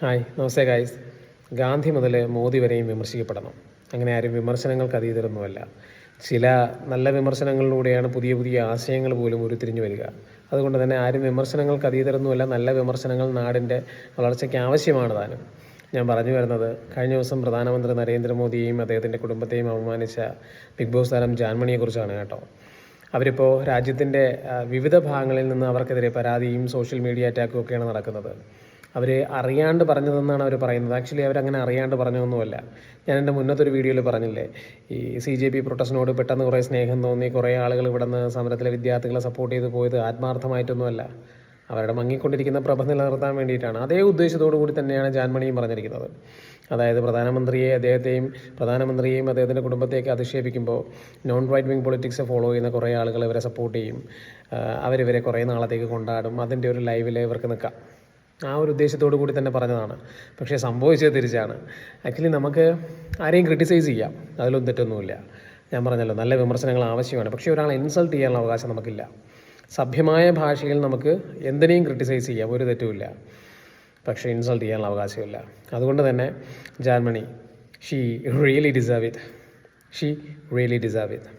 Hi, നമസ്തേ guys. Gandhi മുതൽ മോദി വരെയും വിമർശിക്കപ്പെടണം. അങ്ങനെ ആരും വിമർശനങ്ങൾക്ക് അതീതരൊന്നുമല്ല. ചില നല്ല വിമർശനങ്ങളിലൂടെയാണ് പുതിയ പുതിയ ആശയങ്ങൾ പോലും ഉരുത്തിരിഞ്ഞു വരിക. അതുകൊണ്ട് തന്നെ ആരും വിമർശനങ്ങൾക്ക് അതീതരൊന്നുമല്ല. നല്ല വിമർശനങ്ങൾ നാടിൻ്റെ വളർച്ചയ്ക്ക് ആവശ്യമാണ് താനും. ഞാൻ പറഞ്ഞു വരുന്നത്, കഴിഞ്ഞ ദിവസം പ്രധാനമന്ത്രി നരേന്ദ്രമോദിയെയും അദ്ദേഹത്തിൻ്റെ കുടുംബത്തെയും അപമാനിച്ച ബിഗ് ബോസ് താരം ജാൻമണിയെക്കുറിച്ചാണ് കേട്ടോ. അവരിപ്പോൾ രാജ്യത്തിൻ്റെ വിവിധ ഭാഗങ്ങളിൽ നിന്ന് അവർക്കെതിരെ പരാതിയും സോഷ്യൽ മീഡിയ അറ്റാക്കും ഒക്കെയാണ് നടക്കുന്നത്. അവർ അറിയാണ്ട് പറഞ്ഞതെന്നാണ് അവർ പറയുന്നത്. ആക്ച്വലി അവരങ്ങനെ അറിയാണ്ട് പറഞ്ഞതൊന്നുമല്ല. ഞാൻ എൻ്റെ മുന്നത്തെ ഒരു വീഡിയോയിൽ പറഞ്ഞില്ലേ, ഈ CJP പ്രൊട്ടസ്റ്റിനോട് പെട്ടെന്ന് കുറേ സ്നേഹം തോന്നി കുറേ ആളുകൾ ഇവിടെ നിന്ന് സമരത്തിലെ വിദ്യാർത്ഥികളെ സപ്പോർട്ട് ചെയ്ത് പോയത് ആത്മാർത്ഥമായിട്ടൊന്നുമല്ല, അവരുടെ മങ്ങിക്കൊണ്ടിരിക്കുന്ന പ്രഭ നിലനിർത്താൻ വേണ്ടിയിട്ടാണ്. അതേ ഉദ്ദേശത്തോടു കൂടി തന്നെയാണ് ജാൻമണിയും പറഞ്ഞിരിക്കുന്നത്. അതായത് പ്രധാനമന്ത്രിയെയും അദ്ദേഹത്തിൻ്റെ കുടുംബത്തെയൊക്കെ അധിക്ഷേപിക്കുമ്പോൾ non right wing politics follow ചെയ്യുന്ന കുറേ ആളുകൾ ഇവരെ സപ്പോർട്ട് ചെയ്യും, അവരിവരെ കുറേ നാളത്തേക്ക് കൊണ്ടാടും, അതിൻ്റെ ഒരു ലൈവിൽ ഇവർക്ക് നിൽക്കാം. ആ ഒരു ഉദ്ദേശത്തോടു കൂടി തന്നെ പറഞ്ഞതാണ്. പക്ഷേ സംഭവിച്ചത് തിരിച്ചാണ്. ആക്ച്വലി നമുക്ക് ആരെയും ക്രിട്ടിസൈസ് ചെയ്യാം, അതിലൊന്നും തെറ്റൊന്നുമില്ല. ഞാൻ പറഞ്ഞല്ലോ, നല്ല വിമർശനങ്ങൾ ആവശ്യമാണ്. പക്ഷേ ഒരാളെ ഇൻസൾട്ട് ചെയ്യാനുള്ള അവകാശം നമുക്കില്ല. സഭ്യമായ ഭാഷയിൽ നമുക്ക് എന്തിനേയും ക്രിട്ടിസൈസ് ചെയ്യാം, ഒരു തെറ്റുമില്ല. പക്ഷേ ഇൻസൾട്ട് ചെയ്യാനുള്ള അവകാശമില്ല. അതുകൊണ്ട് തന്നെ Janmani, she really deserve it.